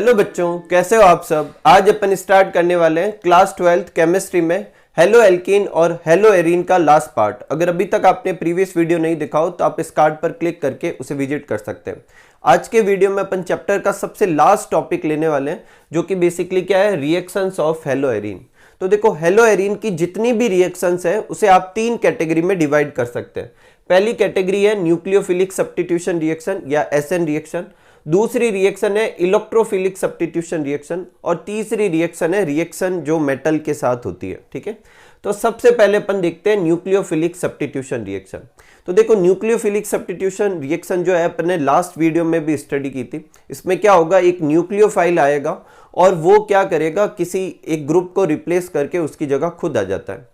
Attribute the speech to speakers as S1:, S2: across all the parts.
S1: Hello बच्चों, कैसे हो आप सब। आज अपन स्टार्ट करने वाले हैं क्लास 12th केमिस्ट्री में हेलो एल्कीन और हेलो एरीन का लास्ट पार्ट। अगर अभी तक आपने प्रीवियस वीडियो नहीं देखा हो तो आप इस कार्ड पर क्लिक करके उसे विजिट कर सकते हैं। आज के वीडियो में अपन चैप्टर का सबसे लास्ट टॉपिक लेने वाले हैं, जो कि बेसिकली क्या है, रिएक्शंस ऑफ हेलो एरीन। तो देखो, हेलो एरीन की जितनी भी रिएक्शंस है उसे आप तीन कैटेगरी में डिवाइड कर सकते हैं। पहली कैटेगरी है न्यूक्लियोफिलिक सब्स्टिट्यूशन रिएक्शन या एसएन रिएक्शन, दूसरी रिएक्शन है इलेक्ट्रोफिलिक सब्स्टिट्यूशन रिएक्शन और तीसरी रिएक्शन है रिएक्शन जो मेटल के साथ होती है। ठीक है, तो सबसे पहले अपन देखते हैं न्यूक्लियोफिलिक सब्स्टिट्यूशन रिएक्शन। तो देखो, न्यूक्लियोफिलिक सब्स्टिट्यूशन रिएक्शन जो है अपन ने लास्ट वीडियो में भी स्टडी की थी। इसमें क्या होगा, एक न्यूक्लियोफाइल आएगा और वो क्या करेगा, किसी एक ग्रुप को रिप्लेस करके उसकी जगह खुद आ जाता है।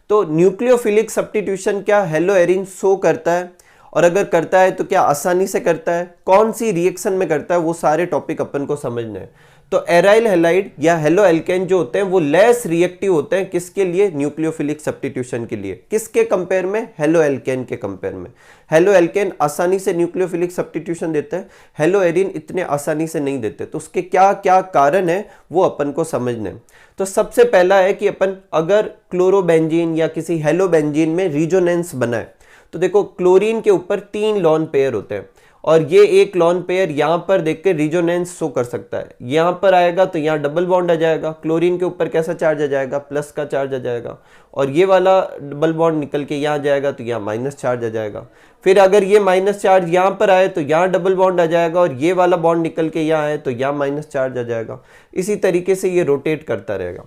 S1: तो न्यूक्लियोफिलिक सब्स्टिट्यूशन क्या हेलो एरीन शो करता है, और अगर करता है तो क्या आसानी से करता है, कौन सी रिएक्शन में करता है, वो सारे टॉपिक अपन को समझने हैं। तो एराइल हैलाइड या हेलो एल्केन जो होते हैं वो लेस रिएक्टिव होते हैं, किसके लिए, न्यूक्लियोफिलिक सब्स्टिट्यूशन के लिए। किसके कंपेयर में, हेलो एल्केन के कंपेयर में। हेलो एल्केन आसानी से न्यूक्लियोफिलिक सब्स्टिट्यूशन देते हैं, हेलो एरीन इतने आसानी से नहीं देते। तो उसके क्या क्या कारण है वो अपन को समझने हैं। तो सबसे पहला है कि अपन अगर क्लोरोबेंजीन या किसी हेलो बेंजीन में रिजोनेंस बनाए तो देखो, क्लोरीन के ऊपर 3 लॉन पेयर होते हैं और ये एक लॉन पेयर यहां पर देख के रिजोनेंस शो कर सकता है। यहां पर आएगा तो यहां डबल बॉन्ड आ जाएगा, क्लोरीन के ऊपर कैसा चार्ज आ जाएगा, प्लस का चार्ज आ जाएगा, और ये वाला डबल बॉन्ड निकल के यहां जाएगा तो यहां माइनस चार्ज आ जाएगा। फिर अगर ये माइनस चार्ज यहां पर आए तो यहां डबल बॉन्ड आ जाएगा, और ये वाला बॉन्ड निकल के यहां आए तो यहां माइनस चार्ज आ जाएगा। इसी तरीके से ये रोटेट करता रहेगा।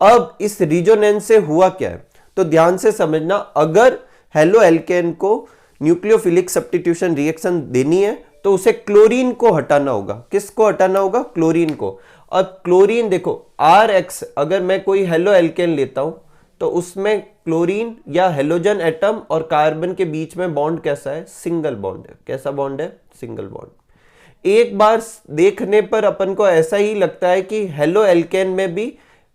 S1: अब इस रिजोनेंस से हुआ क्या है, तो ध्यान से समझना। अगर हेलो एल्केन को न्यूक्लियोफिलिक सब्स्टिट्यूशन रिएक्शन देनी है तो उसे क्लोरीन को हटाना होगा। किसको हटाना होगा, क्लोरीन को। अब क्लोरीन देखो, RX अगर मैं कोई हेलो एल्केन लेता हूं तो उसमें क्लोरीन या हेलोजन एटम और कार्बन के बीच में बॉन्ड कैसा है, सिंगल बॉन्ड है। कैसा बॉन्ड है, सिंगल बॉन्ड। एक बार देखने पर अपन को ऐसा ही लगता है कि हेलो एल्केन में भी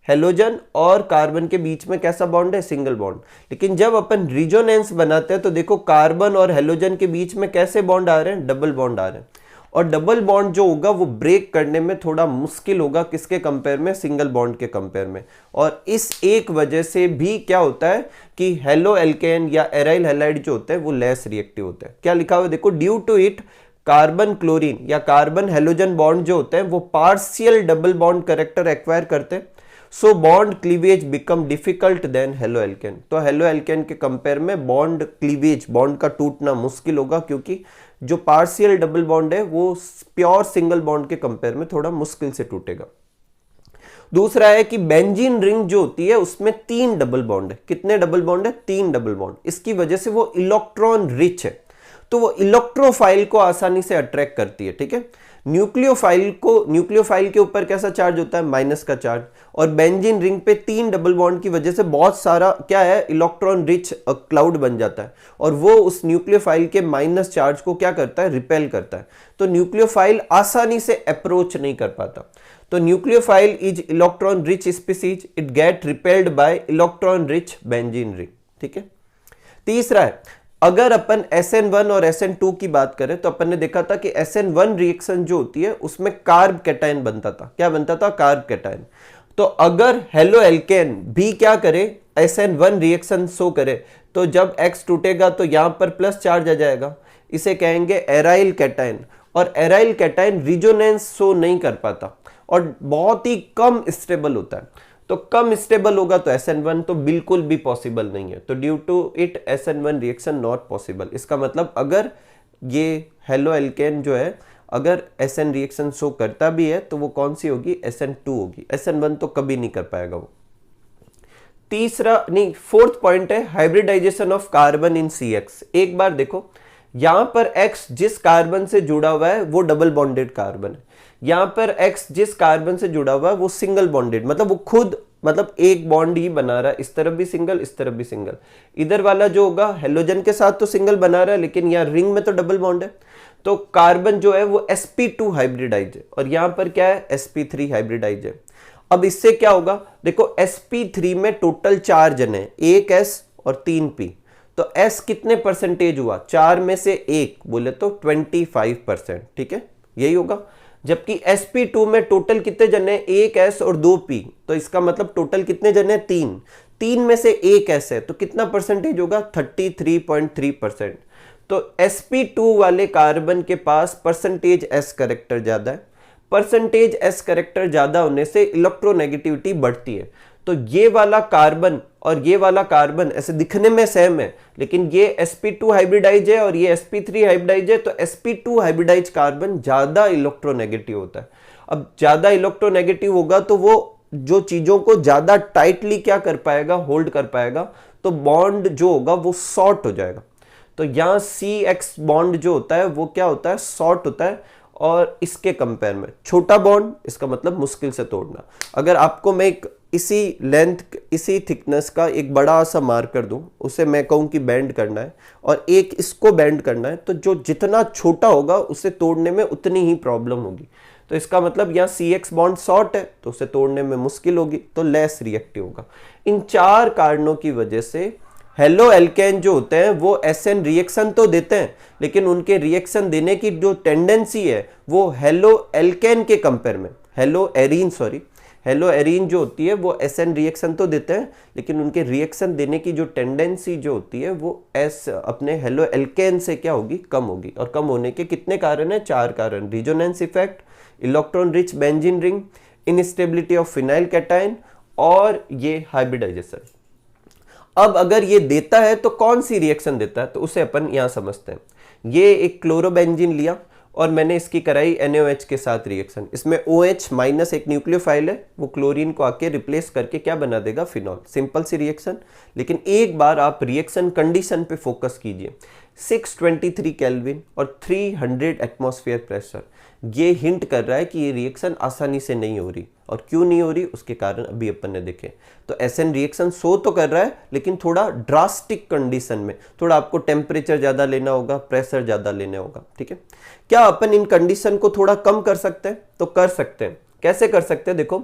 S1: हेलोजन और कार्बन के बीच में कैसा बॉन्ड है, सिंगल बॉन्ड। लेकिन जब अपन रिजोनेंस बनाते हैं तो देखो, कार्बन और हेलोजन के बीच में कैसे बॉन्ड आ रहे हैं, डबल बॉन्ड आ रहे हैं। और डबल बॉन्ड जो होगा वो ब्रेक करने में थोड़ा मुश्किल होगा, किसके कंपेयर में, सिंगल बॉन्ड के कंपेयर में। और इस एक वजह से भी क्या होता है कि हेलो एल्केन या एराइल हैलाइड जो होते हैं वो लेस रिएक्टिव होते हैं। क्या लिखा हुआ है देखो, due to it carbon chlorine या कार्बन हेलोजन बॉन्ड जो होते हैं वो partial double bond character acquire करते हैं, so bond cleavage become difficult then halo alkane. तो हेलो एल्केन के कंपेयर में बॉन्ड क्लीवेज, बॉन्ड का टूटना मुश्किल होगा, क्योंकि जो पार्शियल डबल बॉन्ड है वो प्योर सिंगल बॉन्ड के कंपेयर में थोड़ा मुश्किल से टूटेगा। दूसरा है कि बेंजीन रिंग जो होती है उसमें 3 डबल बॉन्ड है। कितने डबल बॉन्ड है, 3 डबल बॉन्ड। इसकी वजह से वो इलेक्ट्रॉन रिच है, तो वो इलेक्ट्रोफाइल को आसानी से अट्रैक्ट करती है। ठीक है, न्यूक्लियोफाइल के ऊपर कैसा चार्ज होता है, माइनस का चार्ज, और बेंजीन रिंग पे 3 डबल बॉन्ड की वजह से बहुत सारा क्या है, इलेक्ट्रॉन रिच क्लाउड बन जाता है, और वो उस न्यूक्लियोफाइल के माइनस चार्ज को क्या करता है, रिपेल करता है। तो न्यूक्लियोफाइल आसानी से अप्रोच नहीं कर पाता। तो nucleophile is electron rich species, it get repelled by electron rich benzene ring. ठीक है, तीसरा है, अगर अपन SN1 और SN2 की बात करें तो अपन ने देखा था कि SN1 रिएक्शन जो होती है उसमें कार्ब कैटायन बनता था। क्या बनता था, कार्ब कैटायन। तो अगर हेलो एल्केन भी क्या करे, SN1 रिएक्शन शो करे, तो जब X टूटेगा तो यहां पर प्लस चार्ज आ जाएगा, इसे कहेंगे एराइल कैटायन। और एराइल कैटायन रिजोनेंस शो नहीं कर पाता और बहुत ही कम स्टेबल होता है। तो कम स्टेबल होगा तो SN1 तो बिल्कुल भी पॉसिबल नहीं है। तो due to it SN1 reaction not possible. इसका मतलब अगर ये हेलो एल्केन जो है अगर SN रिएक्शन शो करता भी है तो वो कौन सी होगी, SN2 होगी। SN1 तो कभी नहीं कर पाएगा वो। तीसरा नहीं, फोर्थ पॉइंट है hybridization of carbon in CX। एक बार देखो, यहां पर X जिस कार्बन से जुड़ा हुआ है वो डबल बॉन्डेड कार्बन है, यहां पर X जिस कार्बन से जुड़ा हुआ है वो सिंगल बॉन्डेड, मतलब वो खुद एक बॉन्ड ही बना रहा है, इस तरफ भी सिंगल, इस तरफ भी सिंगल। इधर वाला जो होगा हेलोजन के साथ तो सिंगल बना रहा है, लेकिन यहाँ रिंग में तो डबल बॉन्ड है। तो कार्बन जो है वो sp2 हाइब्रिडाइज है, और यहां पर क्या है, sp3 हाइब्रिडाइज है। अब इससे क्या होगा, देखो sp3 में टोटल 4 जन है, 1 S और 3 P। तो S कितने परसेंटेज हुआ, 4 में से 1 बोले तो 25%। ठीक है, यही होगा। जबकि sp2 में टोटल कितने जने हैं, एक s और 2 p, तो इसका मतलब टोटल कितने जने हैं, 3। 3 में से एक s है तो कितना परसेंटेज होगा, 33.3%। तो sp2 वाले कार्बन के पास परसेंटेज s करेक्टर ज्यादा है। परसेंटेज s करेक्टर ज्यादा होने से इलेक्ट्रोनेगेटिविटी बढ़ती है। तो ये वाला कार्बन और ये वाला कार्बन ऐसे दिखने में सेम है, लेकिन ये sp2 हाइब्रिडाइज है और ये sp3 हाइब्रिडाइज है, तो sp2 हाइब्रिडाइज कार्बन ज्यादा इलेक्ट्रोनेगेटिव होता है। अब ज्यादा इलेक्ट्रोनेगेटिव होगा तो वो जो चीजों को ज्यादा टाइटली क्या कर पाएगा, होल्ड कर पाएगा, तो बॉन्ड जो होगा वो शॉर्ट हो जाएगा। तो यहां CX बॉन्ड जो होता है वो क्या होता है, शॉर्ट होता है। और इसके कंपेयर में छोटा बॉन्ड, इसका मतलब मुश्किल से तोड़ना। अगर आपको मैं एक इसी लेंथ, इसी थिकनेस का एक बड़ा सा मार्कर दूं, उसे मैं कहूं कि बेंड करना है और एक इसको बेंड करना है, तो जो जितना छोटा होगा उसे तोड़ने में उतनी ही प्रॉब्लम होगी। तो इसका मतलब यहाँ CX बॉन्ड शॉर्ट है तो उसे तोड़ने में मुश्किल होगी, तो लेस रिएक्टिव होगा। इन 4 कारणों की वजह से हेलो एल्केन जो होते हैं वो SN रिएक्शन तो देते हैं, लेकिन उनके रिएक्शन देने की जो टेंडेंसी है वो हेलो एल्केन के कंपेयर में, हेलो एरीन जो होती है वो SN रिएक्शन तो देते हैं, लेकिन उनके रिएक्शन देने की जो टेंडेंसी जो होती है वो अपने हेलो एल्केन से क्या होगी, कम होगी। और कम होने के कितने कारण है, 4 कारण, resonance effect, electron rich benzene ring, instability of phenyl cation और ये हाइब्रिडाइजेशन। अब अगर ये देता है तो कौन सी रिएक्शन देता है, तो उसे अपन यहां समझते हैं। ये एक क्लोरोबेंजीन लिया और मैंने इसकी कराई NaOH के साथ रिएक्शन। इसमें OH माइनस एक न्यूक्लियोफाइल है, वो क्लोरीन को आके रिप्लेस करके क्या बना देगा, फिनॉल। सिंपल सी रिएक्शन। लेकिन एक बार आप रिएक्शन कंडीशन पे फोकस कीजिए, 623 केल्विन और 300 एटमॉस्फेयर प्रेशर, ये हिंट कर रहा है कि ये रिएक्शन आसानी से नहीं हो रही। और क्यों नहीं हो रही, उसके कारण अभी अपन ने देखे। तो SN रिएक्शन शो तो कर रहा है, लेकिन थोड़ा ड्रास्टिक कंडीशन में, थोड़ा आपको टेम्परेचर ज्यादा लेना होगा, प्रेशर ज्यादा लेना होगा, ठीक है। क्या अपन इन कंडीशन को थोड़ा कम कर सकते हैं, तो कर सकते हैं। कैसे कर सकते हैं, देखो,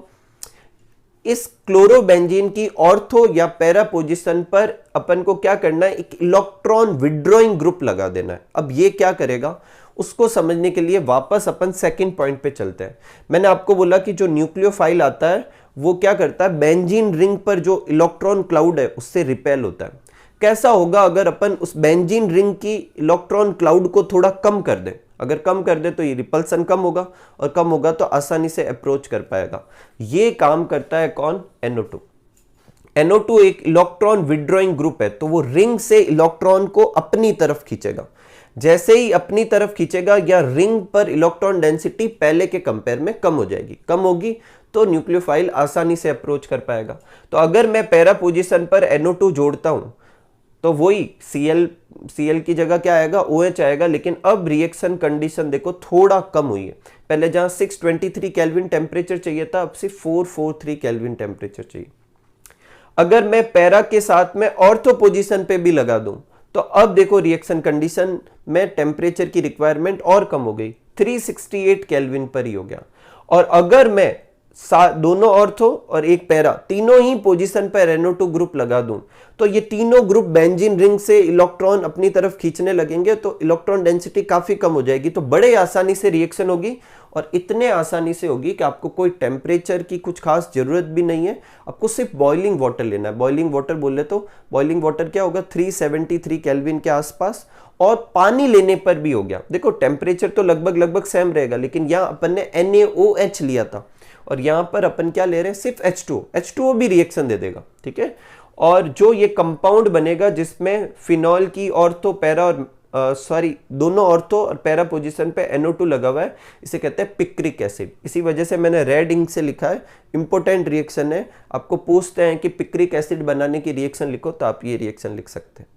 S1: इस क्लोरोबेंजीन की ऑर्थो या पैरा पोजीशन पर अपन को क्या करना है, एक इलेक्ट्रॉन विड्रॉइंग ग्रुप लगा देना है। अब ये क्या करेगा, उसको समझने के लिए वापस अपन सेकंड पॉइंट पे चलते हैं। मैंने आपको बोला कि जो न्यूक्लियोफाइल आता है वो क्या करता है, बेंजीन रिंग पर जो इलेक्ट्रॉन क्लाउड है उससे रिपेल होता है। कैसा होगा अगर अपन उस बेंजीन रिंग की इलेक्ट्रॉन क्लाउड को थोड़ा कम कर दें, अगर कम कर दे तो ये रिपल्सन कम होगा, और कम होगा तो आसानी से अप्रोच कर पाएगा। ये काम करता है कौन, NO2। NO2 एक इलेक्ट्रॉन विड्रॉइंग ग्रुप है, तो वो रिंग से इलेक्ट्रॉन को अपनी तरफ खींचेगा। जैसे ही अपनी तरफ खींचेगा या रिंग पर इलेक्ट्रॉन डेंसिटी पहले के कंपेयर में कम हो जाएगी, कम होगी तो न्यूक्लियोफाइल आसानी से अप्रोच कर पाएगा। तो अगर मैं पैरा पोजीशन पर NO2 जोड़ता हूं तो वही Cl की जगह क्या आएगा, OH आएगा। लेकिन अब रिएक्शन कंडीशन देखो थोड़ा कम हुई है। पहले जहां 623 केल्विन टेम्परेचर चाहिए था, अब सिर्फ 443 केल्विन टेम्परेचर चाहिए। अगर मैं पैरा के साथ में ऑर्थो पोजीशन पे भी लगा दूं तो अब देखो रिएक्शन कंडीशन में टेम्परेचर की रिक्वायरमेंट और कम हो गई, 368 केल्विन पर ही हो गया। और अगर मैं दोनों ऑर्थो और एक पैरा तीनों ही पोजीशन पर NO2 ग्रुप लगा दूं तो ये तीनों ग्रुप बेंजीन रिंग से इलेक्ट्रॉन अपनी तरफ खींचने लगेंगे, तो इलेक्ट्रॉन डेंसिटी काफी कम हो जाएगी। तो बड़े आसानी से रिएक्शन होगी, और इतने आसानी से होगी कि आपको कोई टेम्परेचर की कुछ खास जरूरत भी नहीं है। आपको सिर्फ बॉइलिंग वाटर लेना है। बॉइलिंग वाटर बोले तो बॉइलिंग वाटर क्या होगा, 373 केल्विन के आसपास, और पानी लेने पर भी हो गया। देखो टेम्परेचर तो लगभग सेम रहेगा, लेकिन यहाँ अपन ने NaOH लिया था और यहाँ पर अपन क्या ले रहे हैं, सिर्फ H2O भी रिएक्शन दे देगा, ठीक है। और जो ये कंपाउंड बनेगा जिसमें फिनॉल की ऑर्थो पैरा और दोनों ऑर्थो और पैरा पोजीशन पे NO2 लगा हुआ है, इसे कहते हैं पिक्रिक एसिड। इसी वजह से मैंने रेड इंक से लिखा है, इंपॉर्टेंट रिएक्शन है। आपको पूछते हैं कि पिक्रिक एसिड बनाने की रिएक्शन लिखो, तो आप ये रिएक्शन लिख सकते हैं।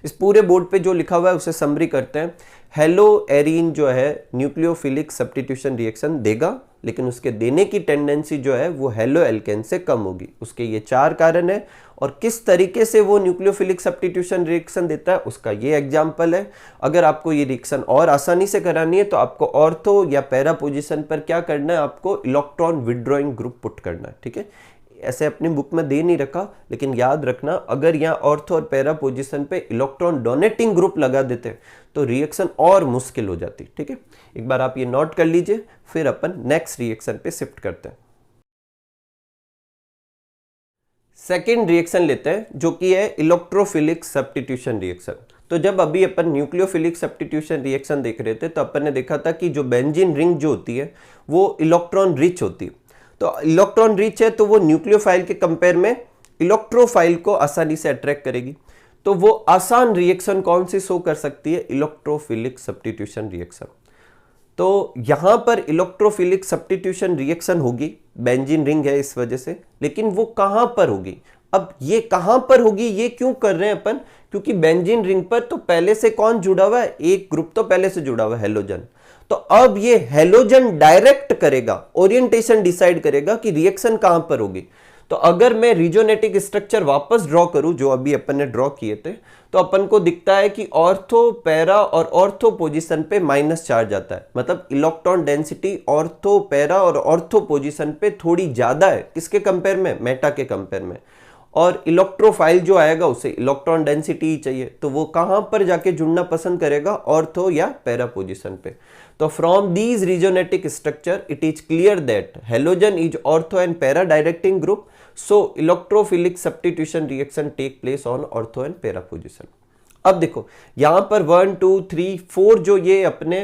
S1: इस पूरे बोर्ड पे जो लिखा हुआ है उसे समरी करते हैं। हेलो एरीन जो है न्यूक्लियोफिलिक सब्स्टिट्यूशन रिएक्शन देगा, लेकिन उसके देने की टेंडेंसी जो है वो हेलो एल्केन से कम होगी। उसके ये 4 कारण है, और किस तरीके से वो न्यूक्लियोफिलिक सब्स्टिट्यूशन रिएक्शन देता है उसका ये एग्जांपल है। अगर आपको ये रिएक्शन और आसानी से करानी है तो आपको ऑर्थो या पैरा पोजीशन पर क्या करना है, आपको इलेक्ट्रॉन विड्रॉइंग ग्रुप पुट करना है, ठीक है। ऐसे अपनी बुक में दे नहीं रखा, लेकिन याद रखना अगर यहाँ ऑर्थो और पैरा पोजीशन पे इलेक्ट्रॉन डोनेटिंग ग्रुप लगा देते तो रिएक्शन और मुश्किल हो जाती। ठीक है, एक बार आप ये नोट कर लीजिए, फिर अपन नेक्स्ट रिएक्शन पे शिफ्ट करते हैं। सेकेंड रिएक्शन लेते हैं जो कि है इलेक्ट्रोफिलिक सब्स्टिट्यूशन रिएक्शन। तो जब अभी अपन न्यूक्लियोफिलिक सब्स्टिट्यूशन रिएक्शन देख रहे थे तो अपन ने देखा था कि जो बेंजीन रिंग जो होती है वो इलेक्ट्रॉन रिच होती है। तो इलेक्ट्रॉन रिच है तो वो न्यूक्लियोफाइल के कंपेयर में इलेक्ट्रोफाइल को आसानी से अट्रैक्ट करेगी। तो वो आसान रिएक्शन कौन सी शो कर सकती है? Electrophilic substitution reaction. तो यहां पर इलेक्ट्रोफिलिक सब्स्टिट्यूशन रिएक्शन होगी, बेंजीन रिंग है इस वजह से, लेकिन वो कहां पर होगी? अब ये कहां पर होगी, ये क्यों कर रहे हैं अपन? क्योंकि बेंजीन रिंग पर तो पहले से कौन जुड़ा हुआ है? एक ग्रुप तो पहले से जुड़ा हुआ है, हेलोजन। तो अब ये हेलोजन डायरेक्ट करेगा, ओरिएंटेशन डिसाइड करेगा कि रिएक्शन कहां पर होगी। तो अगर मैं रिजोनेटिक स्ट्रक्चर वापस ड्रॉ करूं जो अभी अपन ने ड्रॉ किए थे, तो अपन को दिखता है कि ऑर्थो, पैरा और ऑर्थो पोजीशन पे माइनस चार्ज आता है। मतलब इलेक्ट्रॉन डेंसिटी ऑर्थो, पैरा और ऑर्थो पोजीशन पे थोड़ी ज्यादा है। किसके कंपेयर में? मेटा के कंपेयर में। और इलेक्ट्रोफाइल जो आएगा उसे इलेक्ट्रॉन डेंसिटी ही चाहिए, तो वो कहां पर जाके जुड़ना पसंद करेगा? ऑर्थो या पैरा पोजीशन पे। तो from these resonating structure it is clear that halogen is ortho and para directing group, so electrophilic substitution reaction take place on ortho and para position. अब देखो यहां पर 1 2 3 4 जो ये अपने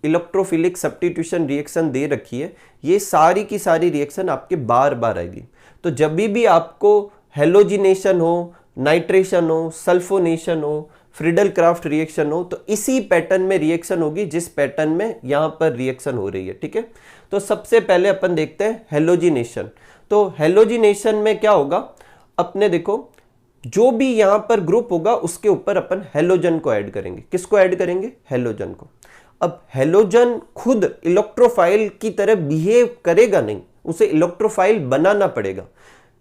S1: इलेक्ट्रोफिलिक सब्स्टिट्यूशन रिएक्शन दे रखी है, ये सारी की सारी रिएक्शन आपके बार बार आएगी। तो जब भी आपको हेलोजिनेशन हो, नाइट्रेशन हो, सल्फोनेशन हो, फ्रीडल क्राफ्ट रिएक्शन हो, तो इसी पैटर्न में रिएक्शन होगी जिस पैटर्न में यहां पर रिएक्शन हो रही है। ठीक है, तो सबसे पहले अपन देखते हैं हेलोजिनेशन। तो हेलोजिनेशन में क्या होगा? अपने देखो जो भी यहां पर ग्रुप होगा उसके ऊपर अपन हेलोजन को ऐड करेंगे। किसको ऐड करेंगे? हेलोजन को। अब हेलोजन खुद इलेक्ट्रोफाइल की तरह बिहेव करेगा नहीं, उसे इलेक्ट्रोफाइल बनाना पड़ेगा।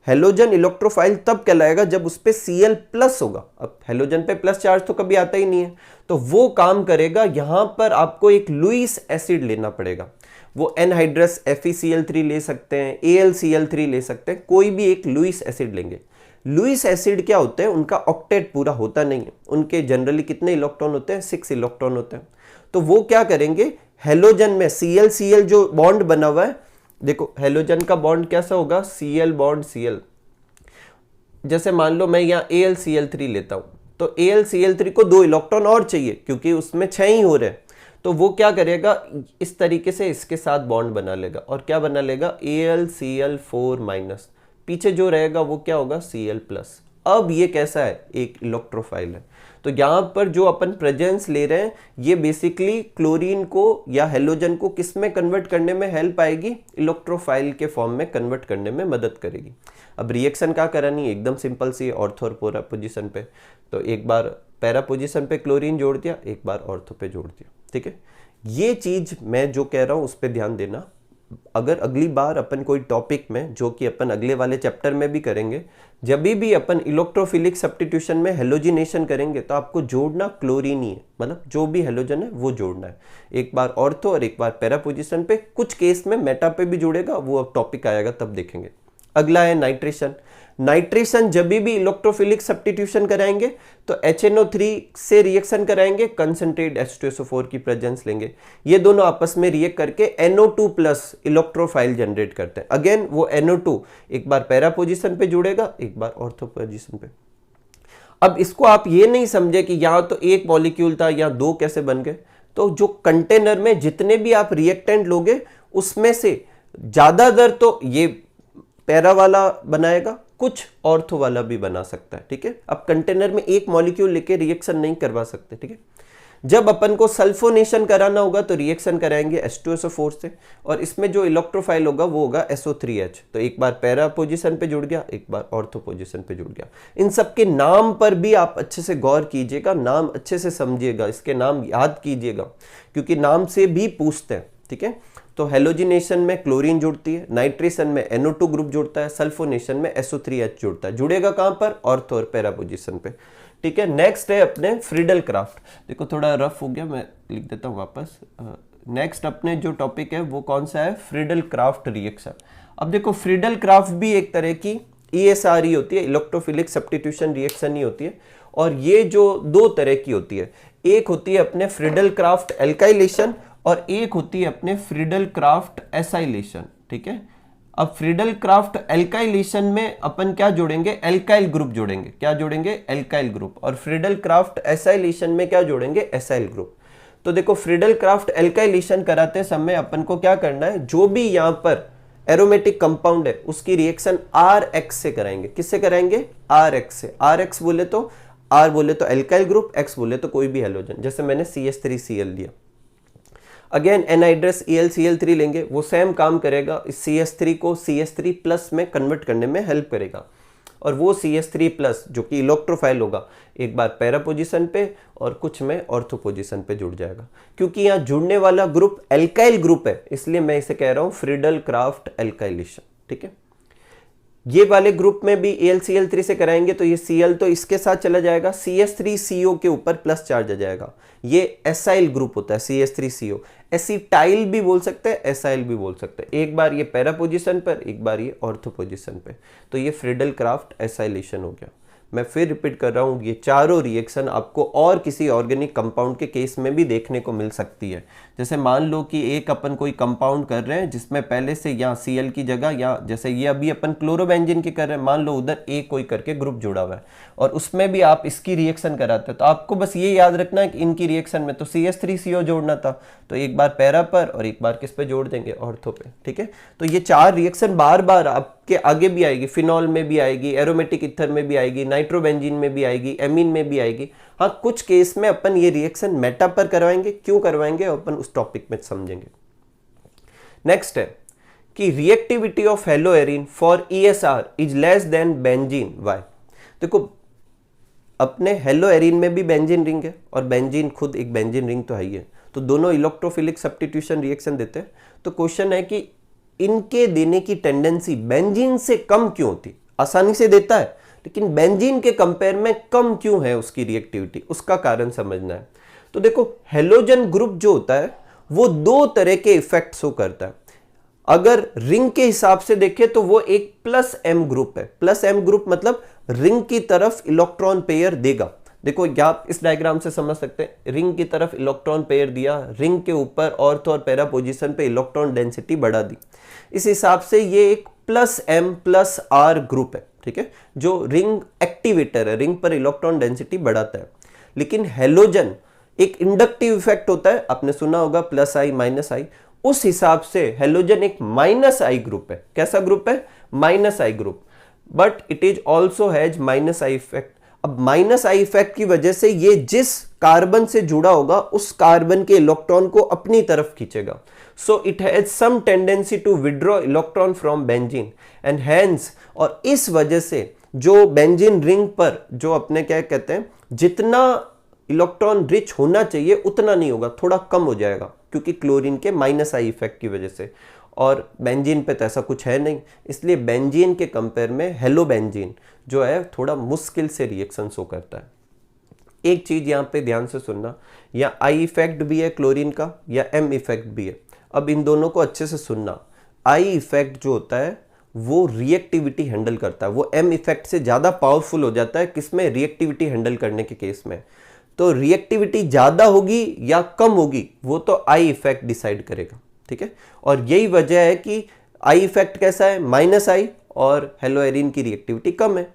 S1: हेलोजन इलेक्ट्रोफाइल तब कहलाएगा जब उस पे Cl प्लस होगा। अब हेलोजन पे प्लस चार्ज तो कभी आता ही नहीं है, तो वो काम करेगा। यहां पर आपको एक लुईस एसिड लेना पड़ेगा। वो एनहाइड्रस FeCl3 ले सकते हैं, AlCl3 ले सकते हैं, कोई भी एक लुईस एसिड लेंगे। लुईस एसिड क्या होते हैं? उनका ऑक्टेट पूरा होता नहीं है। उनके जनरली कितने इलेक्ट्रॉन होते हैं? 6 इलेक्ट्रॉन होते हैं। तो वो क्या करेंगे? हेलोजन में Cl जो बॉन्ड बना हुआ है, देखो हेलोजन का बॉन्ड कैसा होगा? Cl bond Cl। जैसे मान लो मैं यहाँ AlCl3 लेता हूं, तो AlCl3 को 2 इलेक्ट्रॉन और चाहिए क्योंकि उसमें 6 ही हो रहे हैं। तो वो क्या करेगा? इस तरीके से इसके साथ बॉन्ड बना लेगा। और क्या बना लेगा? AlCl4-। पीछे जो रहेगा वो क्या होगा? Cl+। अब ये कैसा है? एक इलेक्ट्रोफाइल है। तो यहां पर जो अपन प्रेजेंस ले रहे हैं ये बेसिकली क्लोरीन को या हेलोजन को किस में कन्वर्ट करने में हेल्प आएगी? इलेक्ट्रोफाइल के फॉर्म में कन्वर्ट करने में मदद करेगी। अब रिएक्शन क्या करानी है? एकदम सिंपल सी, ऑर्थो और पैरा पोजीशन पे। तो एक बार पैरा पोजीशन पे क्लोरीन जोड़ दिया, एक बार ऑर्थो पे जोड़ दिया। ठीक है, ये चीज मैं जो कह रहा हूं उस पर ध्यान देना। अगर अगली बार अपन कोई टॉपिक में, जो कि अपन अगले वाले चैप्टर में भी करेंगे, जब भी अपन इलेक्ट्रोफिलिक सब्स्टिट्यूशन में हेलोजिनेशन करेंगे तो आपको जोड़ना क्लोरीन ही है। मतलब जो भी हेलोजन है वो जोड़ना है, एक बार ऑर्थो और एक बार पैरा पोजीशन पे। कुछ केस में मेटा पे भी जुड़ेगा, वो अब टॉपिक आएगा तब देखेंगे। अगला है नाइट्रेशन। नाइट्रेशन जब भी इलेक्ट्रोफिलिक सब्स्टिट्यूशन कराएंगे तो HNO3 से रिएक्शन कराएंगे, कंसंट्रेट H2SO4 की प्रेजेंस लेंगे। ये दोनों आपस में रिएक्ट करके NO2+ इलेक्ट्रोफाइल जनरेट करते हैं। अगेन वो NO2 एक बार पैरा पोजीशन पे जुड़ेगा, एक बार ऑर्थो पोजीशन पे। अब इसको आप ये नहीं समझे कि यहां तो एक मॉलिक्यूल था, यहां 2 कैसे बन गए। तो जो कंटेनर में जितने भी आप रिएक्टेंट लोगे उसमें से ज्यादातर तो ये पैरा वाला बनाएगा, कुछ ऑर्थो वाला भी बना सकता है। ठीक है, अब कंटेनर में एक मॉलिक्यूल लेके रिएक्शन नहीं करवा सकते। ठीक है, जब अपन को सल्फोनेशन कराना होगा तो रिएक्शन कराएंगे H2SO4 से, और इसमें जो इलेक्ट्रोफाइल होगा वो होगा SO3H। तो एक बार पैरा पोजीशन पे जुड़ गया, एक बार ऑर्थो पोजीशन पे जुड़ गया। इन सब के नाम पर भी आप अच्छे से गौर कीजिएगा, नाम अच्छे से समझिएगा, इसके नाम याद कीजिएगा क्योंकि नाम से भी पूछते हैं। ठीक है, तो हेलोजिनेशन में क्लोरीन जुड़ती है, नाइट्रेशन में NO2 ग्रुप जुड़ता है, सल्फोनेशन में SO3H जुड़ता है। जुड़ेगा कहां पर? ऑर्थो और पैरा पोजीशन पे। ठीक है, नेक्स्ट है अपने फ्रीडल क्राफ्ट। देखो थोड़ा रफ हो गया, मैं लिख देता हूं वापस। नेक्स्ट अपने जो टॉपिक है वो कौन सा है, फ्रीडल क्राफ्ट रिएक्शन। अब देखो फ्रीडल क्राफ्ट भी एक तरह की ESR ही होती है, इलेक्ट्रोफिलिक सब्स्टिट्यूशन रिएक्शन ही होती है। और ये जो दो तरह की होती है, एक होती है अपने फ्रीडल क्राफ्ट एल्काइलेशन और एक होती है अपने फ्रीडल क्राफ्ट एसाइलेशन। ठीक है, अब फ्रीडल क्राफ्ट एल्काइलेशन में अपन क्या जोड़ेंगे, एल्काइल ग्रुप जोड़ेंगे। क्या जोड़ेंगे, एल्काइल ग्रुप। और फ्रीडल क्राफ्ट एसाइलेशन में क्या जोड़ेंगे, एसाइल ग्रुप। तो देखो फ्रीडल क्राफ्ट एल्काइलेशन कराते समय अपन को क्या करना है, जो भी यहां पर एरोमेटिक कंपाउंड है उसकी रिएक्शन RX से कराएंगे। किससे कराएंगे, RX से। RX बोले तो, R बोले तो एल्काइल ग्रुप, X बोले तो कोई भी हेलोजन, जैसे मैंने CH3Cl लिया। अगेन एनहाइड्रस ElCl3 लेंगे, वो सेम काम करेगा, इस CH3 को CH3 प्लस में कन्वर्ट करने में हेल्प करेगा। और वो CH3 प्लस जो कि इलेक्ट्रोफाइल होगा, एक बार पैरा पोजीशन पे और कुछ में ऑर्थो पोजीशन पे जुड़ जाएगा। क्योंकि यहाँ जुड़ने वाला ग्रुप एल्काइल ग्रुप है, इसलिए मैं इसे कह रहा हूँ फ्रीडल क्राफ्ट एल्काइलेशन। ठीक है, ये वाले ग्रुप में भी AlCl3 से कराएंगे तो ये Cl तो इसके साथ चला जाएगा, CH3CO के ऊपर प्लस चार्ज आ जाएगा। ये एसाइल ग्रुप होता है CH3CO, एसिटाइल भी बोल सकते हैं, एसाइल भी बोल सकते हैं। एक बार ये पैरा पोजीशन पर, एक बार ये ऑर्थो पोजीशन पे, तो ये फ्रीडल क्राफ्ट एसाइलेशन हो गया। मैं फिर रिपीट कर रहा हूँ, ये चारों रिएक्शन आपको और किसी ऑर्गेनिक कंपाउंड के केस में भी देखने को मिल सकती है। जैसे मान लो कि एक अपन कोई कंपाउंड कर रहे हैं जिसमें पहले से यहाँ Cl की जगह, या जैसे ये अभी अपन क्लोरोबेंजीन की कर रहे हैं, मान लो उधर एक कोई करके ग्रुप जुड़ा हुआ है और उसमें भी आप इसकी रिएक्शन कराते हैं, तो आपको बस ये याद रखना है कि इनकी रिएक्शन में तो CH3CO जोड़ना था, तो एक बार पैरा पर और एक बार किस पे जोड़ देंगे, ऑर्थो पे। ठीक है, तो ये चार रिएक्शन बार बार आपके आगे भी आएगी, फिनॉल में भी आएगी, एरोमेटिक ईथर में भी आएगी, नाइट्रोबेंजीन में भी आएगी, एमीन में भी आएगी। हाँ, कुछ केस में अपन ये रिएक्शन मेटा पर करवाएंगे, क्यों करवाएंगे अपन उस टॉपिक में समझेंगे। नेक्स्ट है कि reactivity of haloarene for ESR is less than benzene, why. देखो अपने हेलोएरिन में भी बेंजीन रिंग है और बेंजीन खुद एक बेंजीन रिंग तो है ही है, तो दोनों इलेक्ट्रोफिलिक सब्स्टिट्यूशन रिएक्शन देते हैं। तो क्वेश्चन है कि इनके देने की टेंडेंसी बेंजीन से कम क्यों होती, आसानी से देता है लेकिन बेंजीन के कंपेयर में कम क्यों है उसकी रिएक्टिविटी, उसका कारण समझना है। तो देखो हेलोजन ग्रुप जो होता है वो दो तरह के इफेक्ट शो करता है। अगर रिंग के हिसाब से देखें तो वो एक +M ग्रुप है। +M ग्रुप मतलब रिंग की तरफ इलेक्ट्रॉन पेयर देगा। देखो आप इस डायग्राम से समझ सकते हैं, रिंग की तरफ इलेक्ट्रॉन पेयर दिया, रिंग के ऊपर ऑर्थो और पैरा पोजीशन पे इलेक्ट्रॉन डेंसिटी बढ़ा दी। इस हिसाब से ये एक +M+R ग्रुप है। ठीक है, जो रिंग एक्टिवेटर है, रिंग पर इलेक्ट्रॉन डेंसिटी बढ़ाता है। लेकिन हेलोजन एक इंडक्टिव इफेक्ट होता है, आपने सुना होगा +I -I, उस हिसाब से हेलोजन एक -I ग्रुप है। कैसा ग्रुप है, -I group, but it is also has -I effect. अब -I इफेक्ट की वजह से ये जिस कार्बन से जुड़ा होगा उस कार्बन के इलेक्ट्रॉन को अपनी तरफ खींचेगा। So it has some tendency to withdraw electron from benzene and hence, और इस वजह से जो बेंजीन रिंग पर जो अपने क्या कहते हैं, जितना इलेक्ट्रॉन रिच होना चाहिए उतना नहीं होगा, थोड़ा कम हो जाएगा, क्योंकि क्लोरीन के -I इफेक्ट की वजह से। और बेंजीन पे तो ऐसा कुछ है नहीं, इसलिए बेंजीन के कंपेयर में हेलो बेंजीन जो है थोड़ा मुश्किल से रिएक्शन शो करता है। एक चीज यहाँ पे ध्यान से सुनना, या I इफेक्ट भी है क्लोरीन का या M इफेक्ट भी है। अब इन दोनों को अच्छे से सुनना। I इफेक्ट जो होता है वो रिएक्टिविटी हैंडल करता है, वो M इफेक्ट से ज्यादा पावरफुल हो जाता है किसमें, रिएक्टिविटी हैंडल करने के केस में। तो रिएक्टिविटी ज्यादा होगी या कम होगी वो तो I इफेक्ट डिसाइड करेगा। ठीक है, और यही वजह है कि I इफेक्ट कैसा है, -I, और हेलोएरिन की रिएक्टिविटी कम है।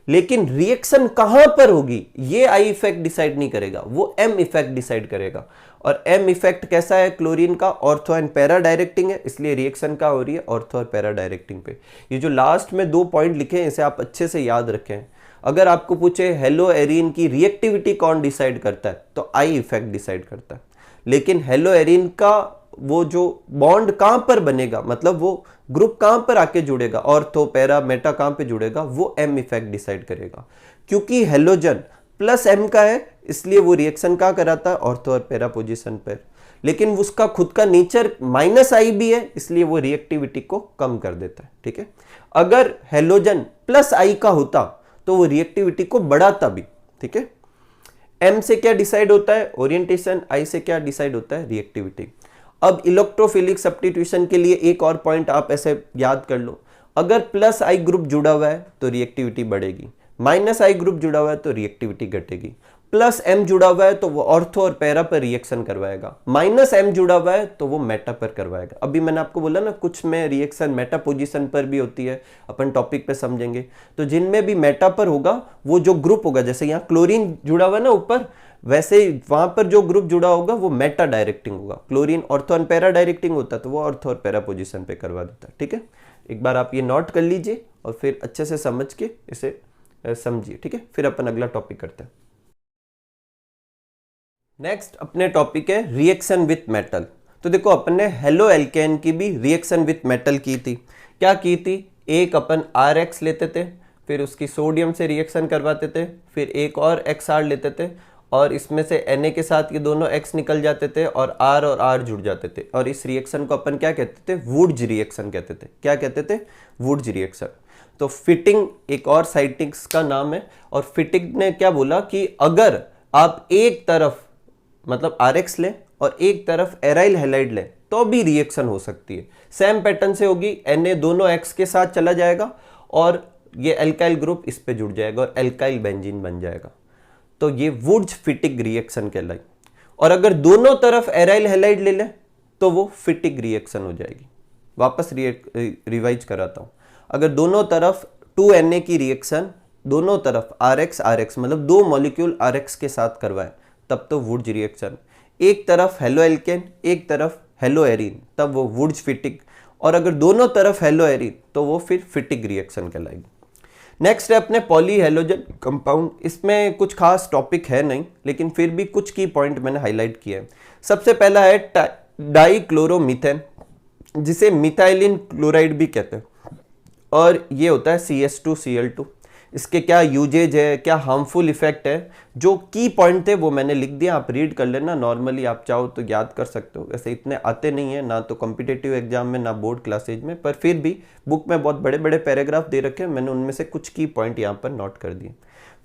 S1: लेकिन रिएक्शन कहां पर होगी ये I इफेक्ट डिसाइड नहीं करेगा, वो M इफेक्ट डिसाइड करेगा। और M इफेक्ट कैसा है क्लोरीन का, ऑर्थो एंड पैरा डायरेक्टिंग है, इसलिए रिएक्शन कहां हो रही है, ऑर्थो और पैरा डायरेक्टिंग पे। ये जो लास्ट में 2 पॉइंट लिखे हैं इसे आप अच्छे से याद रखें। अगर आपको पूछे हेलोएरिन की रिएक्टिविटी कौन डिसाइड करता है, तो I इफेक्ट डिसाइड करता है। लेकिन हेलोएरिन का वो जो बॉन्ड कहां पर बनेगा, मतलब वो ग्रुप कहां पर आके जुड़ेगा, ऑर्थो पैरा मेटा कहां पे जुड़ेगा, वो M इफेक्ट डिसाइड करेगा। क्योंकि हेलोजन +M का है इसलिए वो रिएक्शन कहां कराता है, ऑर्थो और पैरा पोजीशन पर। लेकिन उसका खुद का नेचर -I भी है इसलिए वो रिएक्टिविटी को कम कर देता है। ठीक है, अगर हेलोजन +I का होता तो वो रिएक्टिविटी को बढ़ाता भी। ठीक है, M से क्या डिसाइड होता है, ओरिएंटेशन, I से क्या डिसाइड होता है, रिएक्टिविटी। अब इलेक्ट्रोफिलिक सब्स्टिट्यूशन के लिए एक और पॉइंट आप ऐसे याद कर लो, अगर प्लस आई ग्रुप जुड़ा हुआ है तो रिएक्टिविटी बढ़ेगी, माइनस आई ग्रुप जुड़ा हुआ है तो रिएक्टिविटी घटेगी, प्लस एम जुड़ा हुआ है तो वो ऑर्थो और पैरा पर रिएक्शन करवाएगा, माइनस एम जुड़ा हुआ है तो वो मेटा पर करवाएगा। अभी मैंने आपको बोला ना कुछ में रिएक्शन मेटा पोजीशन पर भी होती है, अपन टॉपिक पे समझेंगे। तो जिनमें भी मेटा पर होगा वो जो ग्रुप होगा, जैसे यहाँ क्लोरीन जुड़ा हुआ है ना ऊपर, वैसे ही वहां पर जो ग्रुप जुड़ा होगा वो मेटा डायरेक्टिंग होगा। क्लोरीन ऑर्थो और पैरा डायरेक्टिंग होता है तो वो ऑर्थो और पैरा पोजीशन पे करवा देता है। ठीक है, एक बार आप ये नोट कर लीजिए और फिर अच्छे से समझ के इसे समझिए। ठीक है, फिर अपन अगला टॉपिक करते हैं। नेक्स्ट अपने टॉपिक है रिएक्शन विथ मेटल। तो देखो अपन ने हेलो एल्केन की भी रिएक्शन विथ मेटल की थी। क्या की थी, एक अपन RX लेते थे, फिर उसकी सोडियम से रिएक्शन करवाते थे, फिर एक और XR लेते थे और इसमें से Na के साथ ये दोनों X निकल जाते थे और R जुड़ जाते थे, और इस रिएक्शन को अपन क्या कहते थे, वुड्स रिएक्शन कहते थे। क्या कहते थे, वुड्स रिएक्शन। तो फिटिंग एक और साइंटिस्ट का नाम है, और फिटिंग ने क्या बोला कि अगर आप एक तरफ मतलब RX लें और एक तरफ एराइल हैलाइड लें तो भी रिएक्शन हो सकती है। सेम पैटर्न से होगी, Na दोनों X के साथ चला जाएगा और ये एल्काइल ग्रुप इस पे जुड़ जाएगा और एल्काइल बेंजीन बन जाएगा। तो ये वुड्स फिटिंग रिएक्शन कहलाई। और अगर दोनों तरफ एराइल हैलाइड ले लें तो वो फिटिंग रिएक्शन हो जाएगी। वापस रिवाइज कराता हूँ, अगर दोनों तरफ 2Na की रिएक्शन दोनों तरफ RX मतलब दो मॉलिक्यूल RX के साथ करवाएं तब तो वुड्स रिएक्शन। एक तरफ हेलो एल्केन एक तरफ हेलो एरीन तब वो वुड्स फिटिंग, और अगर दोनों तरफ हेलो एरीन तो वो फिर फिटिंग रिएक्शन कहलाएगी। नेक्स्ट है अपने पॉली हेलोजन कंपाउंड। इसमें कुछ खास टॉपिक है नहीं, लेकिन फिर भी कुछ की पॉइंट मैंने हाईलाइट किया है। सबसे पहला है डाइक्लोरोमीथेन, जिसे मिथाइलिन क्लोराइड भी कहते हैं, और ये होता है CH2Cl2। इसके क्या यूजेज है, क्या हार्मफुल इफेक्ट है, जो की पॉइंट थे वो मैंने लिख दिया, आप रीड कर लेना। नॉर्मली आप चाहो तो याद कर सकते हो, वैसे इतने आते नहीं है ना तो कॉम्पिटिटिव एग्जाम में ना बोर्ड क्लासेज में, पर फिर भी बुक में बहुत बड़े बड़े पैराग्राफ दे रखे हैं, मैंने उनमें से कुछ की पॉइंट यहाँ पर नोट कर दिए।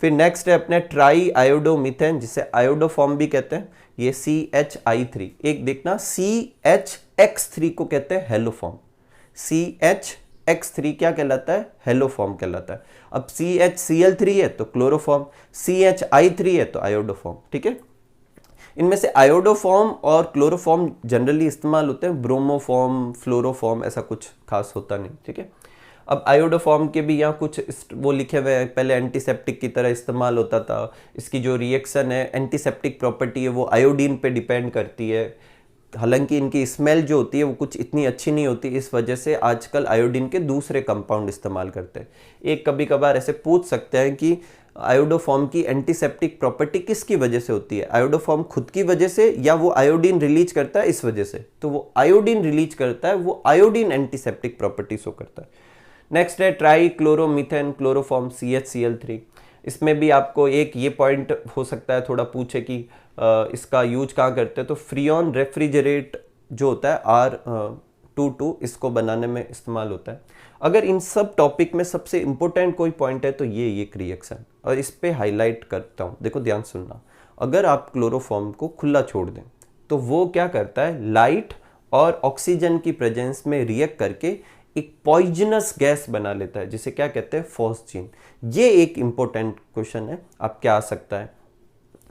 S1: फिर नेक्स्ट है अपने ट्राई आयोडोमीथेन, जिसे आयोडोफॉर्म भी कहते हैं, ये CHI3। एक देखना CHX3 को कहते हैं हेलोफॉर्म, CHX3 क्या कहलाता है, हेलोफॉर्म कहलाता है। अब CHCl3 है तो क्लोरोफॉर्म, CHI3 है तो आयोडोफॉर्म। ठीक है, इनमें से आयोडोफॉर्म और क्लोरोफॉर्म जनरली इस्तेमाल होते हैं, ब्रोमोफॉर्म फ्लोरोफॉर्म ऐसा कुछ खास होता नहीं। ठीक है, अब आयोडोफॉर्म के भी यहाँ कुछ वो लिखे हुए हैं, पहले एंटीसेप्टिक की तरह इस्तेमाल होता था। इसकी जो रिएक्शन है, एंटीसेप्टिक प्रॉपर्टी है, वो आयोडीन पे डिपेंड करती है। हालांकि इनकी स्मेल जो होती है वो कुछ इतनी अच्छी नहीं होती, इस वजह से आजकल आयोडीन के दूसरे कंपाउंड इस्तेमाल करते हैं। एक कभी कभार ऐसे पूछ सकते हैं कि आयोडोफॉर्म की एंटीसेप्टिक प्रॉपर्टी किसकी वजह से होती है, आयोडोफॉर्म खुद की वजह से या वो आयोडीन रिलीज करता है इस वजह से। तो वो आयोडीन रिलीज करता है, वो आयोडीन एंटीसेप्टिक प्रॉपर्टी शो करता है। नेक्स्ट है ट्राई क्लोरोमीथेन क्लोरोफॉर्म CHCl3। इसमें भी आपको एक ये पॉइंट हो सकता है थोड़ा पूछे कि इसका यूज कहाँ करते हैं, तो फ्रियोन रेफ्रिजरेट जो होता है R22 इसको बनाने में इस्तेमाल होता है। अगर इन सब टॉपिक में सबसे इंपॉर्टेंट कोई पॉइंट है तो ये एक रिएक्शन, और इस पे हाईलाइट करता हूँ। देखो ध्यान सुनना, अगर आप क्लोरोफॉर्म को खुला छोड़ दें तो वो क्या करता है, लाइट और ऑक्सीजन की प्रेजेंस में रिएक्ट करके एक पॉइजनस गैस बना लेता है, जिसे क्या कहते हैं, फॉस्जीन। ये एक इंपॉर्टेंट क्वेश्चन है, आप क्या आ सकता है।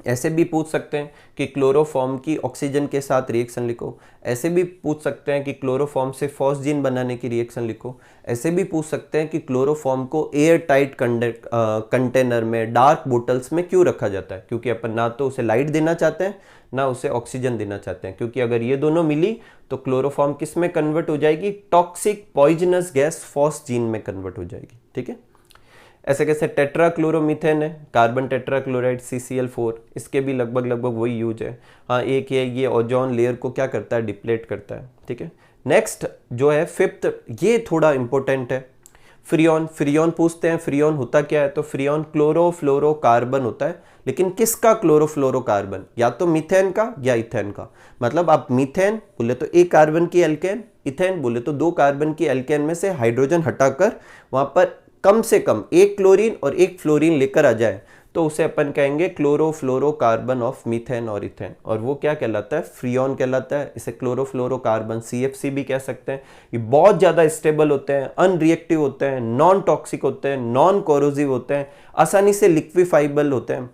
S1: ऐसे भी पूछ सकते हैं कि क्लोरोफॉर्म की ऑक्सीजन के साथ रिएक्शन लिखो, ऐसे भी पूछ सकते हैं कि क्लोरोफॉर्म से फॉस्जीन बनाने की रिएक्शन लिखो, ऐसे भी पूछ सकते हैं कि क्लोरोफॉर्म को एयर टाइट कंटेनर में, डार्क बोटल्स में क्यों रखा जाता है, क्योंकि अपन ना तो उसे लाइट देना चाहते हैं ना उसे ऑक्सीजन देना चाहते हैं, क्योंकि अगर ये दोनों मिली तो क्लोरोफॉर्म किस में कन्वर्ट हो जाएगी, टॉक्सिक पॉइजनस गैस फॉस्जीन में कन्वर्ट हो जाएगी। ठीक है, ऐसे कैसे टेट्राक्लोरोमीथेन है, कार्बन टेट्राक्लोराइड CCl4, इसके भी लगभग वही यूज है। हाँ, एक ये ओजोन लेयर को क्या करता है, डिप्लेट करता है। ठीक है, नेक्स्ट जो है फिफ्थ, ये थोड़ा इंपॉर्टेंट है, फ्रियोन पूछते हैं, फ्रियोन होता क्या है, तो फ्रियोन क्लोरोफ्लोरोकार्बन होता है, लेकिन किसका क्लोरोफ्लोरोकार्बन, या तो मीथेन का या इथेन का। मतलब आप मीथेन बोले तो एक कार्बन की एल्केन, इथेन बोले तो दो कार्बन की एल्केन में से हाइड्रोजन हटाकर वहां पर कम से कम एक क्लोरीन और एक फ्लोरीन लेकर आ जाए तो उसे अपन कहेंगे क्लोरोफ्लोरोकार्बन ऑफ मीथेन और इथेन, और वो क्या कहलाता है, फ्रियोन कहलाता है। इसे क्लोरोफ्लोरोकार्बन CFC भी कह सकते हैं। ये बहुत ज़्यादा स्टेबल होते हैं, अनरिएक्टिव होते हैं, नॉन टॉक्सिक होते हैं, नॉन कोरोसिव होते हैं, आसानी से लिक्विफाइबल होते हैं।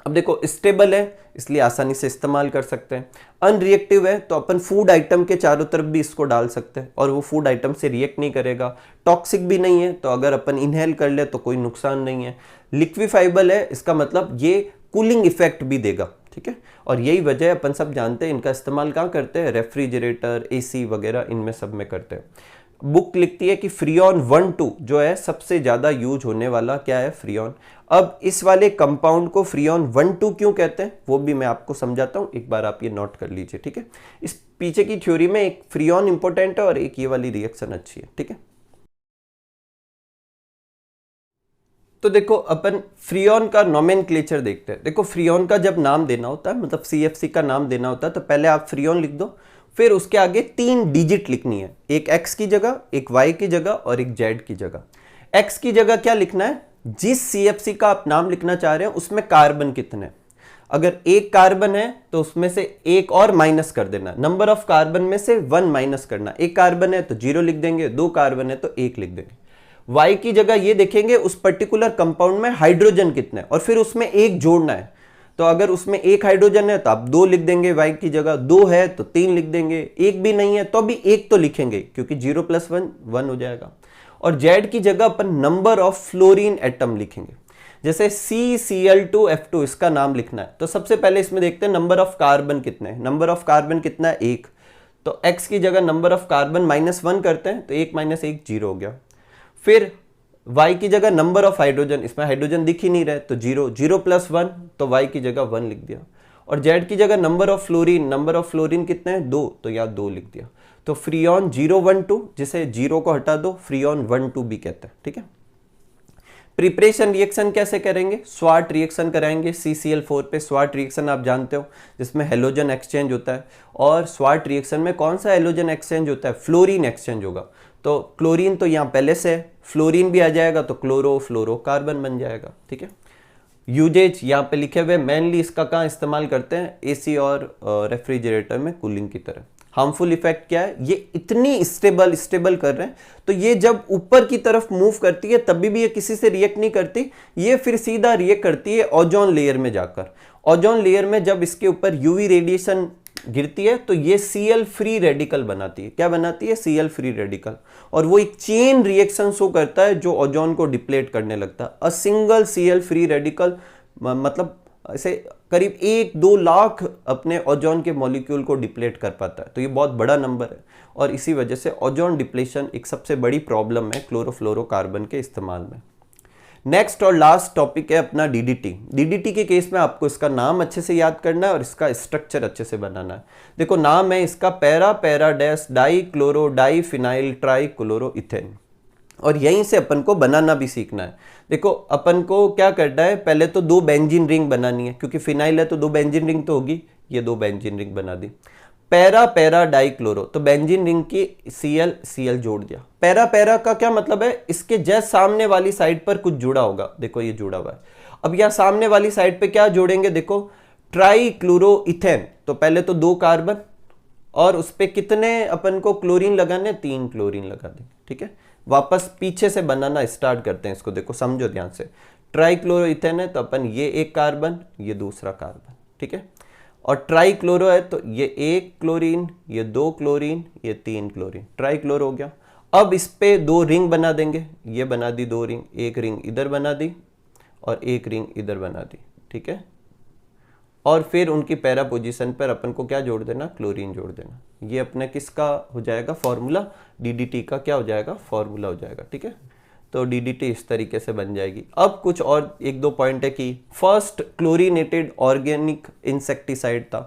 S1: अब देखो स्टेबल है इसलिए आसानी से इस्तेमाल कर सकते हैं, अनरिएक्टिव है तो अपन फूड आइटम के चारों तरफ भी इसको डाल सकते हैं और वो फूड आइटम से रिएक्ट नहीं करेगा, टॉक्सिक भी नहीं है तो अगर अपन इनहेल कर ले तो कोई नुकसान नहीं है, लिक्विफाइबल है इसका मतलब ये कूलिंग इफेक्ट भी देगा, ठीक है। और यही वजह अपन सब जानते हैं इनका इस्तेमाल कहाँ करते हैं, रेफ्रिजरेटर, AC वगैरह इनमें सब में करते हैं। बुक लिखती है कि फ्रियोन 1,2 जो है सबसे ज़्यादा यूज होने वाला क्या है, फ्रियोन। अब इस वाले कंपाउंड को फ्रियोन 1,2 क्यों कहते हैं वो भी मैं आपको समझाता हूँ, एक बार आप ये नोट कर लीजिए, ठीक है। इस पीछे की थ्योरी में एक फ्रियोन इंपॉर्टेंट है और एक ये वाली रिएक्शन अच्छी है, ठीक है। तो देखो अपन फ्रियोन का नोमेनक्लेचर देखते हैं। देखो फ्रियोन का जब नाम देना होता है, मतलब CFC का नाम देना होता है, तो पहले आप फ्रियोन लिख दो, फिर उसके आगे 3 डिजिट लिखनी है, एक X की जगह, एक Y की जगह और एक Z की जगह। X की जगह क्या लिखना है, जिस CFC का आप नाम लिखना चाह रहे हैं उसमें कार्बन कितने हैं। अगर एक कार्बन है तो उसमें से एक और माइनस कर देना, नंबर ऑफ कार्बन में से 1 माइनस करना। एक कार्बन है तो 0 लिख देंगे, 2 कार्बन है तो 1 लिख देंगे। Y की जगह ये देखेंगे उस पर्टिकुलर कंपाउंड में हाइड्रोजन कितने हैं और फिर उसमें एक जोड़ना है। तो अगर उसमें एक हाइड्रोजन है तो आप 2 लिख देंगे, Y की जगह 2 है तो 3 लिख देंगे, एक भी नहीं है तो भी एक तो लिखेंगे क्योंकि 0 + 1 1 हो जाएगा। और Z की जगह अपन नंबर ऑफ फ्लोरीन एटम लिखेंगे, जैसे CCl2F2 इसका नाम लिखना है तो सबसे पहले इसमें देखते हैं नंबर ऑफ कार्बन कितने हैं। नंबर ऑफ कार्बन कितना है, 1, तो X की जगह नंबर ऑफ कार्बन -1 करते हैं तो 1 - 1 0 हो गया। फिर Y की जगह नंबर ऑफ हाइड्रोजन, इसमें हाइड्रोजन दिख ही नहीं रहे तो 0, 0 + 1 तो Y की जगह 1 लिख दिया। और Z की जगह नंबर ऑफ फ्लोरीन कितने हैं, 2, तो यहाँ 2 लिख दिया। तो फ्रियोन 012, जिसे 0 को हटा दो, फ्रियोन 12 भी कहते हैं, ठीक है। प्रिपरेशन रिएक्शन कैसे करेंगे, स्वाट रिएक्शन कराएंगे CCl4 पे। स्वाट रिएक्शन आप जानते हो जिसमें हेलोजन एक्सचेंज होता है, और स्वाट रिएक्शन में कौन सा हेलोजन एक्सचेंज होता है, फ्लोरीन एक्सचेंज होगा। तो क्लोरीन तो यहाँ पहले से है, फ्लोरीन भी आ जाएगा तो क्लोरोफ्लोरोकार्बन बन जाएगा, ठीक है। यूजेज यहाँ पे लिखे हुए, मेनली इसका कहाँ इस्तेमाल करते हैं, AC और रेफ्रिजरेटर में कूलिंग की तरह। हार्मफुल इफेक्ट क्या है, ये इतनी स्टेबल कर रहे हैं तो ये जब ऊपर की तरफ मूव करती है तभी भी ये किसी से रिएक्ट नहीं करती, ये फिर सीधा रिएक्ट करती है ओजोन लेयर में जाकर। ओजोन लेयर में जब इसके ऊपर UV रेडिएशन गिरती है तो ये Cl फ्री रेडिकल बनाती है। क्या बनाती है, Cl फ्री रेडिकल, और वो एक चेन रिएक्शन शो करता है जो ओजोन को डिप्लेट करने लगता है। A single Cl free radical मतलब ऐसे करीब 1-2 लाख अपने ओजोन के मॉलिक्यूल को डिप्लेट कर पाता है, तो ये बहुत बड़ा नंबर है। और इसी वजह से ओजोन डिप्लेशन एक सबसे बड़ी प्रॉब्लम है क्लोरोफ्लोरोकार्बन के इस्तेमाल में। नेक्स्ट और लास्ट टॉपिक है अपना DDT के केस में आपको इसका नाम अच्छे से याद करना है और इसका स्ट्रक्चर अच्छे से बनाना है। देखो नाम है इसका para dash di chloro di phenyl tri chloroethane, और यहीं से अपन को बनाना भी सीखना है। देखो अपन को क्या करना है, पहले तो 2 बेंजीन रिंग बनानी है, क्योंकि फिनाइल है तो 2 बेंजीन रिंग तो होगी, ये 2 बेंजीन रिंग बना दी। पैरा डाई क्लोरो, तो बेंजीन रिंग की Cl जोड़ दिया। पैरा का क्या मतलब है, इसके जस्ट सामने वाली साइड पर कुछ जुड़ा होगा, देखो ये जुड़ा हुआ है। अब यहाँ सामने वाली साइड पे क्या जोड़ेंगे, देखो ट्राई क्लोरोइथेन, तो पहले तो 2 कार्बन और उस पर कितने अपन को क्लोरीन लगाने, 3 क्लोरीन लगा देंगे, ठीक है। वापस पीछे से बनाना स्टार्ट करते हैं इसको, देखो समझो ध्यान से। ट्राई क्लोरोइथेन है तो अपन ये 1 कार्बन, ये दूसरा कार्बन, ठीक है। और ट्राई क्लोरो है तो ये 1 क्लोरीन, ये 2 क्लोरीन, ये 3 क्लोरीन, ट्राई क्लोरो हो गया। अब इस पे 2 रिंग बना देंगे, ये बना दी 2 रिंग, एक रिंग इधर बना दी और एक रिंग इधर बना दी, ठीक है। और फिर उनकी पैरा पोजीशन पर अपन को क्या जोड़ देना, क्लोरीन जोड़ देना। ये अपने किसका हो जाएगा फॉर्मूला, DDT का क्या हो जाएगा, फॉर्मूला हो जाएगा, ठीक है। तो DDT इस तरीके से बन जाएगी। अब कुछ और 1-2 पॉइंट है कि फर्स्ट क्लोरीनेटेड ऑर्गेनिक इंसेक्टिसाइड था,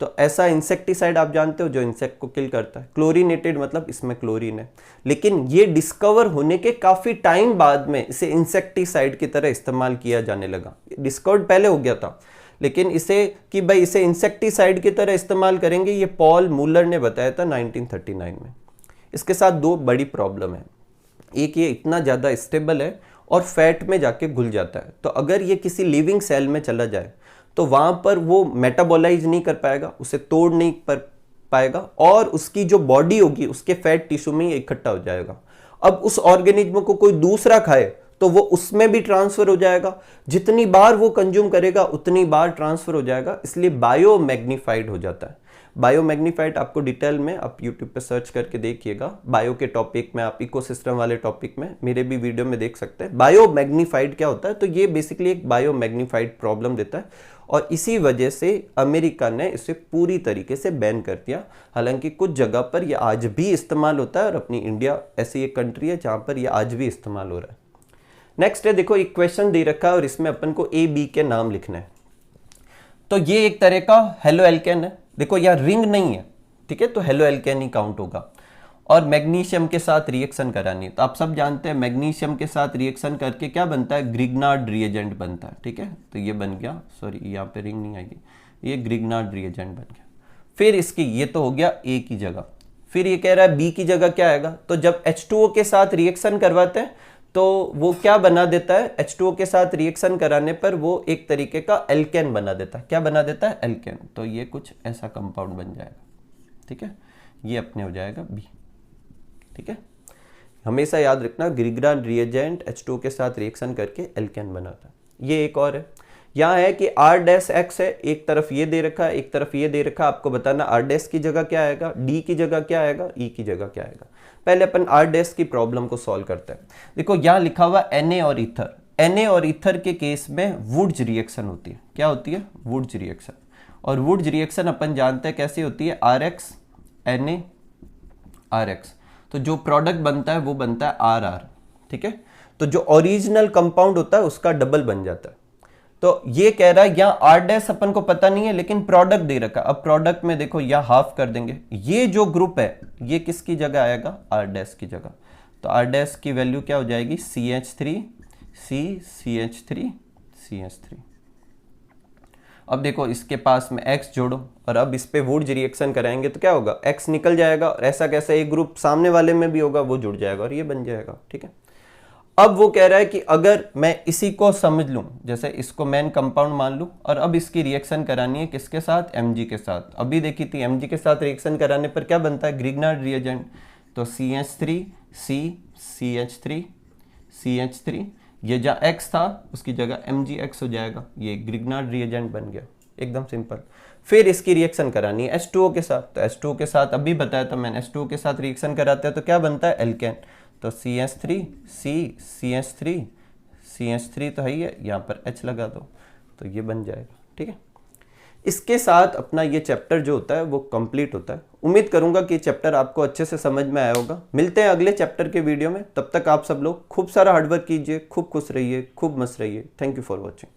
S1: तो ऐसा इंसेक्टिसाइड आप जानते हो जो इंसेक्ट को किल करता है। क्लोरीनेटेड मतलब इसमें क्लोरीन है, लेकिन ये डिस्कवर होने के काफी टाइम बाद में इसे इंसेक्टिसाइड की तरह इस्तेमाल किया जाने लगा। डिस्कवर्ड पहले हो गया था, लेकिन इसे कि भाई इसे इंसेक्टिसाइड की तरह इस्तेमाल करेंगे, ये पॉल मूलर ने बताया था 1939 में। इसके साथ 2 बड़ी प्रॉब्लम है। एक ये इतना ज़्यादा स्टेबल है और फैट में जाके घुल जाता है। तो अगर ये किसी लिविंग सेल में चला जाए तो वहाँ पर वो मेटाबोलाइज नहीं कर पाएगा, उसे तोड़ नहीं कर पाएगा और उसकी जो बॉडी होगी उसके फैट टिश्यू में इकट्ठा हो जाएगा। अब उस ऑर्गेनिज्म को कोई दूसरा खाए तो वो उसमें भी ट्रांसफर हो जाएगा, जितनी बार वो कंज्यूम करेगा उतनी बार ट्रांसफर हो जाएगा, इसलिए बायो मैग्नीफाइड हो जाता है। बायो मैग्नीफाइड आपको डिटेल में आप यूट्यूब पे सर्च करके देखिएगा, बायो के टॉपिक में, आप इकोसिस्टम वाले टॉपिक में मेरे भी वीडियो में देख सकते हैं। बायो मैग्नीफाइड क्या होता है, तो ये बेसिकली एक बायो मैग्नीफाइड प्रॉब्लम देता है और इसी वजह से अमेरिका ने इसे पूरी तरीके से बैन कर दिया। हालांकि कुछ जगह पर यह आज भी इस्तेमाल होता है और अपनी इंडिया ऐसी एक कंट्री है जहां पर यह आज भी इस्तेमाल हो रहा है। नेक्स्ट है, देखो एक क्वेश्चन दे रखा है और इसमें अपन को ए बी के नाम लिखने हैं। तो ये एक तरह का हेलो एल्केन है, देखो यहाँ रिंग नहीं है, ठीक है, तो हेलो एल्केन ही काउंट होगा। और मैग्नीशियम के साथ रिएक्शन करानी है, तो आप सब जानते हैं मैग्नीशियम के साथ रिएक्शन करके क्या बनता है, ग्रिग्नार्ड रिएजेंट बनता है, ठीक है। तो ये बन गया, सॉरी यहाँ पे रिंग नहीं आएगी, ये ग्रिग्नार्ड रिएजेंट बन गया। फिर इसकी ये तो हो गया ए की जगह, फिर ये कह रहा है बी की जगह क्या आएगा, तो जब H2O के साथ रिएक्शन करवाते हैं तो वो क्या बना देता है, H2O के साथ रिएक्शन कराने पर वो एक तरीके का एल्केन बना देता है। क्या बना देता है, एल्केन। तो ये कुछ ऐसा कंपाउंड बन जाएगा, ठीक है, ये अपने हो जाएगा बी, ठीक है। हमेशा याद रखना ग्रिग्नार्ड रिएजेंट H2O के साथ रिएक्शन करके एल्केन बनाता है। ये एक और है, यहाँ है कि R-X है, एक तरफ ये दे रखा है, एक तरफ ये दे रखा है, आपको बताना R- की जगह क्या आएगा, D की जगह क्या आएगा, E की जगह क्या आएगा। पहले अपन R- की प्रॉब्लम को सॉल्व करते हैं। देखो यहाँ लिखा हुआ Na और ईथर, Na और ईथर के केस में वुड्स रिएक्शन होती है। क्या होती है, वुड्स रिएक्शन। और वुड्स रिएक्शन अपन जानते हैं कैसे होती है, RX Na RX, तो जो प्रोडक्ट बनता है वो बनता है RR, ठीक है। तो जो ओरिजिनल कंपाउंड होता है उसका डबल बन जाता है। तो ये कह रहा है यहाँ R- अपन को पता नहीं है लेकिन प्रोडक्ट दे रखा है। अब प्रोडक्ट में देखो यहाँ हाफ कर देंगे, ये जो ग्रुप है ये किसकी जगह आएगा, R- की जगह। तो R- की वैल्यू क्या हो जाएगी, CH3 CH3 CH3। अब देखो इसके पास में X जोड़ो और अब इस पे वुड्स रिएक्शन कराएंगे तो क्या होगा, X निकल जाएगा और ऐसा कैसा एक ग्रुप सामने वाले में भी होगा, वो जुड़ जाएगा और ये बन जाएगा, ठीक है। अब वो कह रहा है कि अगर मैं इसी को समझ लूं, जैसे इसको मेन कंपाउंड मान लूं और अब इसकी रिएक्शन करानी है किसके साथ, Mg के साथ। अभी देखी थी Mg के साथ रिएक्शन कराने पर क्या बनता है, ग्रिग्नार्ड रिएजेंट। तो CH3 C CH3 CH3, ये जहाँ X था उसकी जगह MgX हो जाएगा, ये ग्रिग्नार्ड रिएजेंट बन गया, एकदम सिंपल। फिर इसकी रिएक्शन करानी है H2O के साथ, तो H2O के साथ अभी बताया था मैंने, H2O के साथ रिएक्शन कराते हैं तो क्या बनता है, एल्केन। तो CH3 C CH3 CH3 तो है ही है, यहाँ पर H लगा दो तो ये बन जाएगा, ठीक है। इसके साथ अपना ये चैप्टर जो होता है वो कंप्लीट होता है। उम्मीद करूंगा कि चैप्टर आपको अच्छे से समझ में आया होगा। मिलते हैं अगले चैप्टर के वीडियो में, तब तक आप सब लोग खूब सारा हार्डवर्क कीजिए, खूब खुश रहिए, खूब मस्त रहिए। Thank you for watching.